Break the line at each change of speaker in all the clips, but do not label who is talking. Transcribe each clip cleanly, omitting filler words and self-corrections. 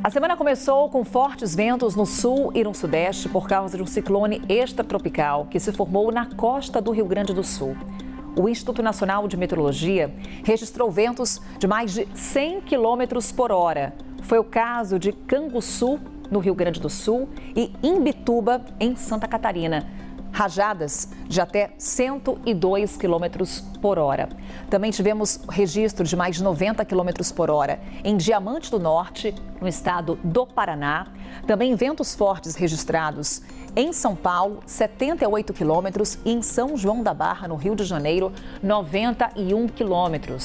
A semana começou com fortes ventos no sul e no sudeste por causa de um ciclone extratropical que se formou na costa do Rio Grande do Sul. O Instituto Nacional de Meteorologia registrou ventos de mais de 100 km por hora. Foi o caso de Canguçu, no Rio Grande do Sul, e Imbituba, em Santa Catarina. Rajadas de até 102 km por hora. Também tivemos registro de mais de 90 km por hora em Diamante do Norte, no estado do Paraná. Também ventos fortes registrados em São Paulo, 78 km, e em São João da Barra, no Rio de Janeiro, 91 km.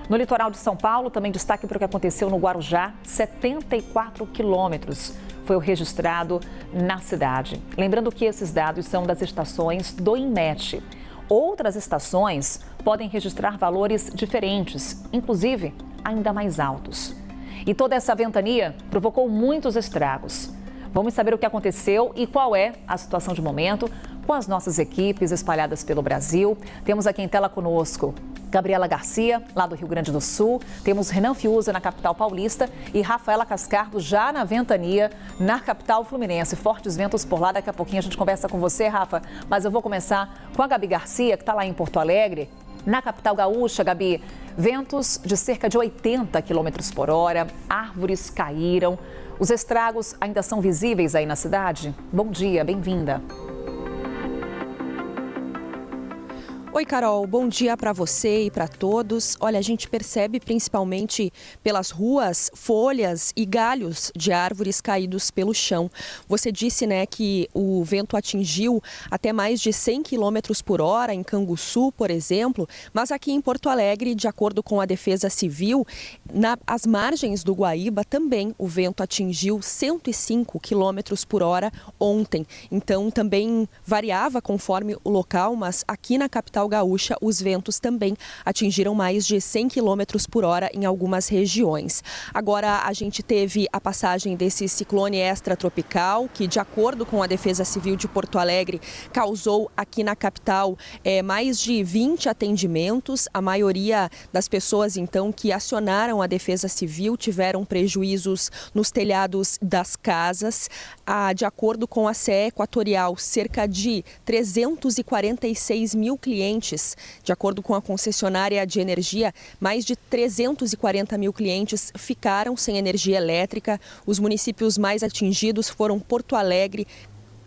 No litoral de São Paulo, também destaque para o que aconteceu no Guarujá, 74 quilômetros foi o registrado na cidade. Lembrando que esses dados são das estações do INMET. Outras estações podem registrar valores diferentes, inclusive ainda mais altos. E toda essa ventania provocou muitos estragos. Vamos saber o que aconteceu e qual é a situação de momento com as nossas equipes espalhadas pelo Brasil. Temos aqui em tela conosco Gabriela Garcia, lá do Rio Grande do Sul. Temos Renan Fiuza, na capital paulista, e Rafaela Cascardo, já na ventania, na capital fluminense. Fortes ventos por lá. Daqui a pouquinho a gente conversa com você, Rafa. Mas eu vou começar com a Gabi Garcia, que está lá em Porto Alegre, na capital gaúcha. Gabi, ventos de cerca de 80 km por hora, árvores caíram. Os estragos ainda são visíveis aí na cidade? Bom dia, bem-vinda.
Oi, Carol, bom dia para você e para todos. Olha, a gente percebe principalmente pelas ruas folhas e galhos de árvores caídos pelo chão. Você disse, né, que o vento atingiu até mais de 100 km por hora em Canguçu, por exemplo, mas aqui em Porto Alegre, de acordo com a Defesa Civil, nas margens do Guaíba também o vento atingiu 105 km por hora ontem. Então também variava conforme o local, mas aqui na capital gaúcha, os ventos também atingiram mais de 100 km por hora em algumas regiões. Agora, a gente teve a passagem desse ciclone extratropical, que, de acordo com a Defesa Civil de Porto Alegre, causou aqui na capital mais de 20 atendimentos. A maioria das pessoas, então, que acionaram a Defesa Civil tiveram prejuízos nos telhados das casas. De acordo com a CE Equatorial, cerca de 346 mil clientes. De acordo com a concessionária de energia, mais de 340 mil clientes ficaram sem energia elétrica. Os municípios mais atingidos foram Porto Alegre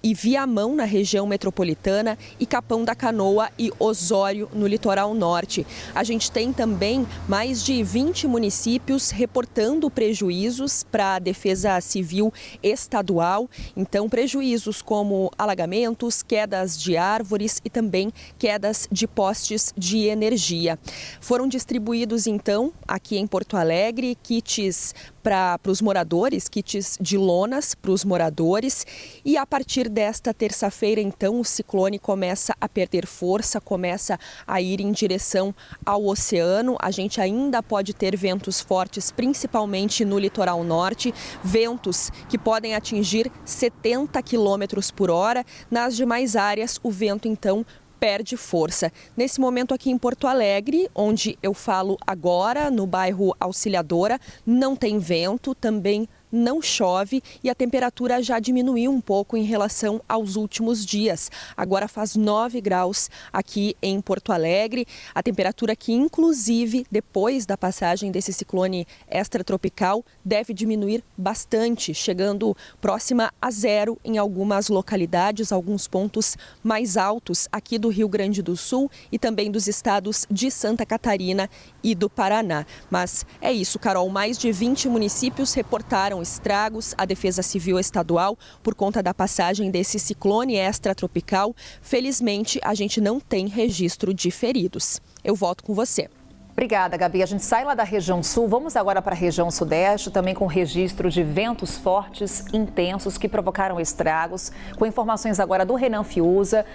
e Viamão, na região metropolitana, e Capão da Canoa e Osório, no litoral norte. A gente tem também mais de 20 municípios reportando prejuízos para a Defesa Civil Estadual. Então, prejuízos como alagamentos, quedas de árvores e também quedas de postes de energia. Foram distribuídos, então, aqui em Porto Alegre, kits para os moradores, kits de lonas para os moradores, e a partir desta terça-feira, então, o ciclone começa a perder força, começa a ir em direção ao oceano. A gente ainda pode ter ventos fortes, principalmente no litoral norte, ventos que podem atingir 70 km por hora. Nas demais áreas, o vento, então, perde força. Nesse momento aqui em Porto Alegre, onde eu falo agora, no bairro Auxiliadora, não tem vento, também não chove e a temperatura já diminuiu um pouco em relação aos últimos dias. Agora faz 9 graus aqui em Porto Alegre. A temperatura que, inclusive, depois da passagem desse ciclone extratropical, deve diminuir bastante, chegando próxima a zero em algumas localidades, alguns pontos mais altos aqui do Rio Grande do Sul e também dos estados de Santa Catarina e do Paraná. Mas é isso, Carol, mais de 20 municípios reportaram estragos à Defesa Civil Estadual por conta da passagem desse ciclone extratropical. Felizmente, a gente não tem registro de feridos. Eu volto com você.
Obrigada, Gabi. A gente sai lá da região sul, vamos agora para a região sudeste, também com registro de ventos fortes, intensos, que provocaram estragos. Com informações agora do Renan Fiuza.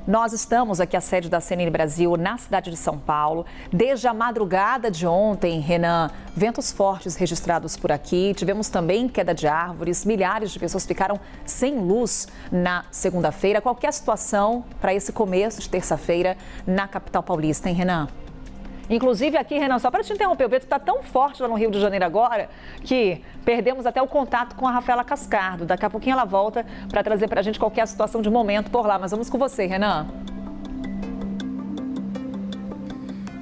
Nós estamos aqui à sede da CNN Brasil, na cidade de São Paulo. Desde a madrugada de ontem, Renan, ventos fortes registrados por aqui. Tivemos também queda de árvores, milhares de pessoas ficaram sem luz na segunda-feira. Qual que é a situação para esse começo de terça-feira na capital paulista, hein, Renan? Inclusive aqui, Renan, só para te interromper, o vento está tão forte lá no Rio de Janeiro agora que perdemos até o contato com a Rafaela Cascardo. Daqui a pouquinho ela volta para trazer para a gente qual que é a situação de momento por lá. Mas vamos com você, Renan.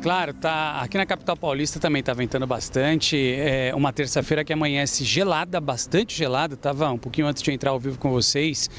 Claro, aqui na capital paulista também está ventando bastante. É uma terça-feira que amanhece gelada, bastante gelada. Estava um pouquinho antes de entrar ao vivo com vocês,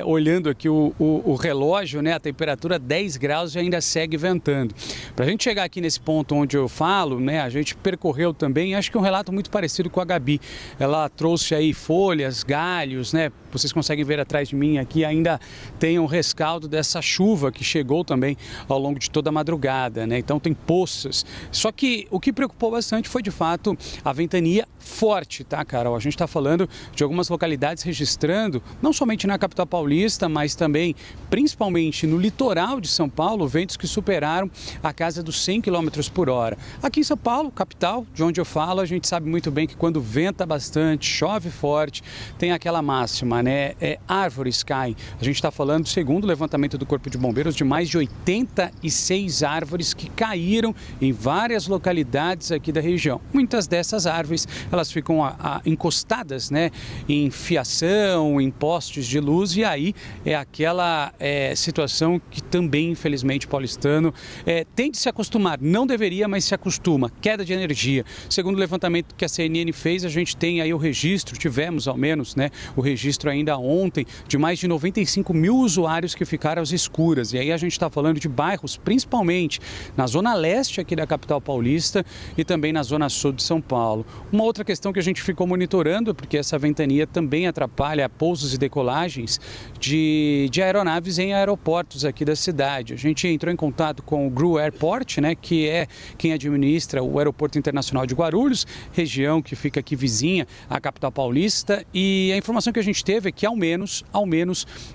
olhando aqui o relógio, né? A temperatura 10 graus e ainda segue ventando. Para a gente chegar aqui nesse ponto onde eu falo, né? A gente percorreu também, acho que um relato muito parecido com a Gabi. Ela trouxe aí folhas, galhos, né? Vocês conseguem ver atrás de mim aqui, ainda tem um rescaldo dessa chuva que chegou também ao longo de toda a madrugada, né? Então tem poças. Só que o que preocupou bastante foi, de fato, a ventania forte, tá, Carol? A gente está falando de algumas localidades registrando, não somente na capital paulista, mas também, principalmente no litoral de São Paulo, ventos que superaram a casa dos 100 km por hora. Aqui em São Paulo, capital, de onde eu falo, a gente sabe muito bem que quando venta bastante, chove forte, tem aquela máxima, né? Árvores caem. A gente está falando, segundo o levantamento do Corpo de Bombeiros, de mais de 86 árvores que caíram em várias localidades aqui da região. Muitas dessas árvores, elas ficam encostadas, né, em fiação, em postes de luz, e aí é aquela situação que também, infelizmente, o paulistano tem de se acostumar. Não deveria, mas se acostuma. Queda de energia. Segundo o levantamento que a CNN fez, a gente tem aí o registro, tivemos ao menos, né, o registro ainda ontem, de mais de 95 mil usuários que ficaram às escuras. E aí a gente está falando de bairros, principalmente na zona leste aqui da capital paulista e também na zona sul de São Paulo. Uma outra questão que a gente ficou monitorando, porque essa ventania também atrapalha pousos e decolagens de aeronaves em aeroportos aqui da cidade. A gente entrou em contato com o GRU Airport, né, que é quem administra o Aeroporto Internacional de Guarulhos, região que fica aqui vizinha à capital paulista, e a informação que a gente teve é que ao menos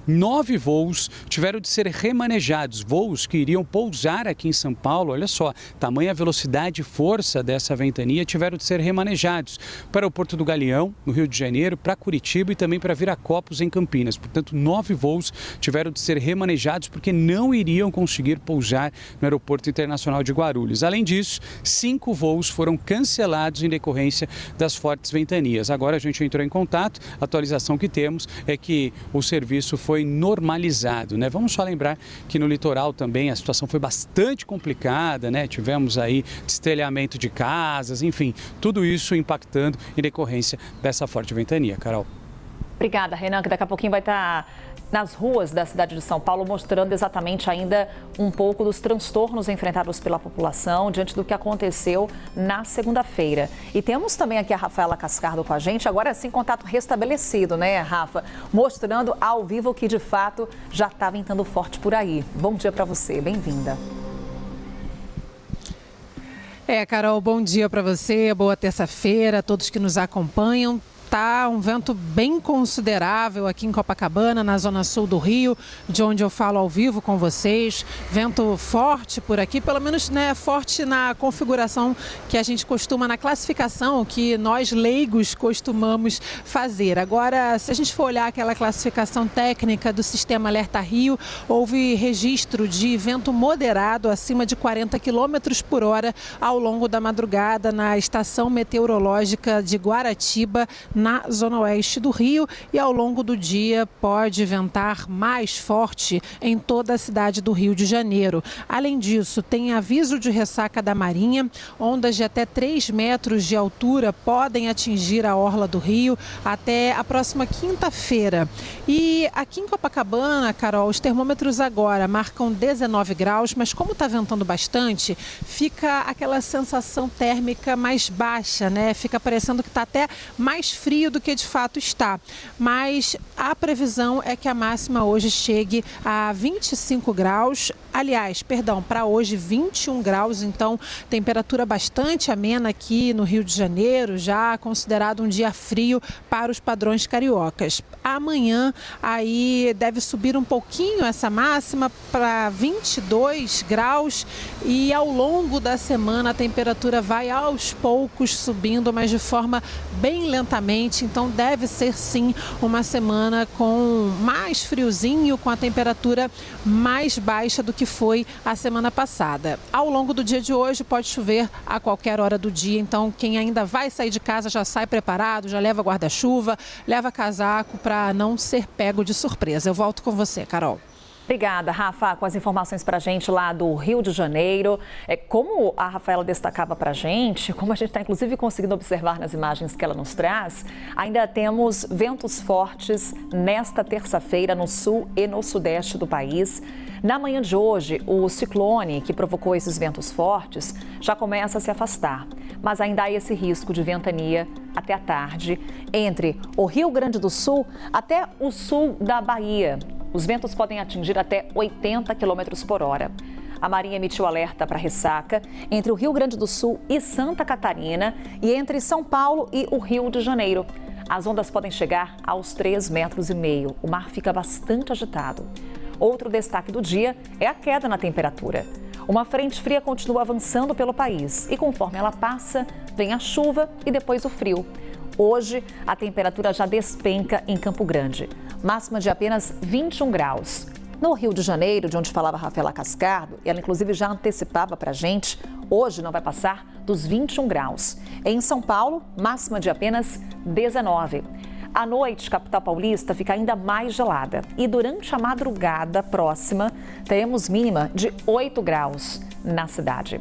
9 voos tiveram de ser remanejados, voos que iriam pousar aqui em São Paulo. Olha só, tamanha velocidade e força dessa ventania, tiveram de ser remanejados para o Porto do Galeão, no Rio de Janeiro, para Curitiba e também para Viracopos, em Campinas. Portanto, 9 voos tiveram de ser remanejados porque não iriam conseguir pousar no Aeroporto Internacional de Guarulhos. Além disso, 5 voos foram cancelados em decorrência das fortes ventanias. Agora a gente entrou em contato, a atualização que temos é que o serviço foi normalizado, né? Vamos só lembrar que no litoral também a situação foi bastante complicada, né? Tivemos aí destelhamento de casas, enfim, tudo isso impactando em decorrência dessa forte ventania. Carol.
Obrigada, Renan, que daqui a pouquinho vai estar nas ruas da cidade de São Paulo, mostrando exatamente ainda um pouco dos transtornos enfrentados pela população diante do que aconteceu na segunda-feira. E temos também aqui a Rafaela Cascardo com a gente, agora sim, contato restabelecido, né, Rafa? Mostrando ao vivo que, de fato, já está ventando forte por aí. Bom dia para você, bem-vinda.
Carol, bom dia para você, boa terça-feira a todos que nos acompanham. Tá um vento bem considerável aqui em Copacabana, na zona sul do Rio, de onde eu falo ao vivo com vocês. Vento forte por aqui, pelo menos, né, forte na configuração que a gente costuma, na classificação que nós leigos costumamos fazer. Agora, se a gente for olhar aquela classificação técnica do Sistema Alerta Rio, houve registro de vento moderado acima de 40 km por hora ao longo da madrugada na estação meteorológica de Guaratiba, na zona oeste do Rio, e ao longo do dia pode ventar mais forte em toda a cidade do Rio de Janeiro. Além disso, tem aviso de ressaca da Marinha, ondas de até 3 metros de altura podem atingir a orla do Rio até a próxima quinta-feira. E aqui em Copacabana, Carol, os termômetros agora marcam 19 graus, mas como está ventando bastante, fica aquela sensação térmica mais baixa, né? Fica parecendo que está até mais frio do que de fato está, mas a previsão é que a máxima hoje chegue a 25 graus, para hoje 21 graus, então temperatura bastante amena aqui no Rio de Janeiro, já considerado um dia frio para os padrões cariocas. Amanhã aí deve subir um pouquinho essa máxima para 22 graus e ao longo da semana a temperatura vai aos poucos subindo, mas de forma bem lentamente, então deve ser sim uma semana com mais friozinho, com a temperatura mais baixa do que foi a semana passada. Ao longo do dia de hoje pode chover a qualquer hora do dia, então quem ainda vai sair de casa já sai preparado, já leva guarda-chuva, leva casaco para não ser pego de surpresa. Eu volto com você, Carol.
Obrigada, Rafa, com as informações para a gente lá do Rio de Janeiro. Como a Rafaela destacava para a gente, como a gente está inclusive conseguindo observar nas imagens que ela nos traz, ainda temos ventos fortes nesta terça-feira no sul e no sudeste do país. Na manhã de hoje, o ciclone que provocou esses ventos fortes já começa a se afastar, mas ainda há esse risco de ventania até a tarde entre o Rio Grande do Sul até o sul da Bahia. Os ventos podem atingir até 80 km por hora. A Marinha emitiu alerta para ressaca entre o Rio Grande do Sul e Santa Catarina e entre São Paulo e o Rio de Janeiro. As ondas podem chegar aos 3,5 metros. O mar fica bastante agitado. Outro destaque do dia é a queda na temperatura. Uma frente fria continua avançando pelo país e conforme ela passa, vem a chuva e depois o frio. Hoje, a temperatura já despenca em Campo Grande, máxima de apenas 21 graus. No Rio de Janeiro, de onde falava a Rafaela Cascardo, ela inclusive já antecipava para a gente, hoje não vai passar dos 21 graus. Em São Paulo, máxima de apenas 19. À noite, capital paulista fica ainda mais gelada e durante a madrugada próxima, teremos mínima de 8 graus na cidade.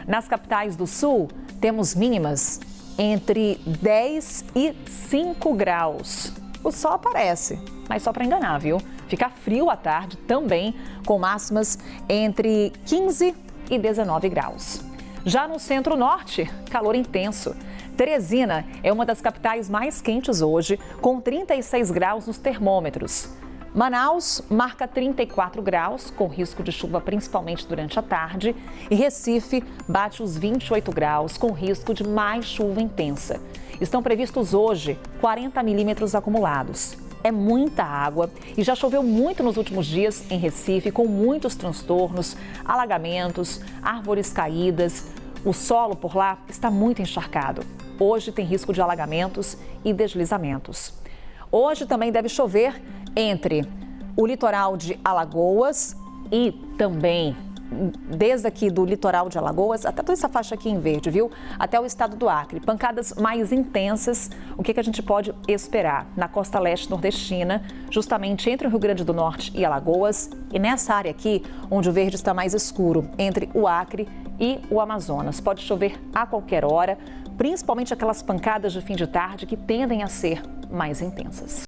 Nas capitais do sul, temos mínimas entre 10 e 5 graus. O sol aparece, mas só para enganar, viu? Fica frio à tarde também, com máximas entre 15 e 19 graus. Já no centro-norte, calor intenso. Teresina é uma das capitais mais quentes hoje, com 36 graus nos termômetros. Manaus marca 34 graus, com risco de chuva principalmente durante a tarde. E Recife bate os 28 graus, com risco de mais chuva intensa. Estão previstos hoje 40 milímetros acumulados. É muita água e já choveu muito nos últimos dias em Recife, com muitos transtornos, alagamentos, árvores caídas. O solo por lá está muito encharcado. Hoje tem risco de alagamentos e deslizamentos. Hoje também deve chover entre o litoral de Alagoas e também desde aqui do litoral de Alagoas, até toda essa faixa aqui em verde, viu? Até o estado do Acre. Pancadas mais intensas, o que a gente pode esperar? Na costa leste nordestina, justamente entre o Rio Grande do Norte e Alagoas, e nessa área aqui, onde o verde está mais escuro, entre o Acre e o Amazonas. Pode chover a qualquer hora, principalmente aquelas pancadas de fim de tarde que tendem a ser mais intensas.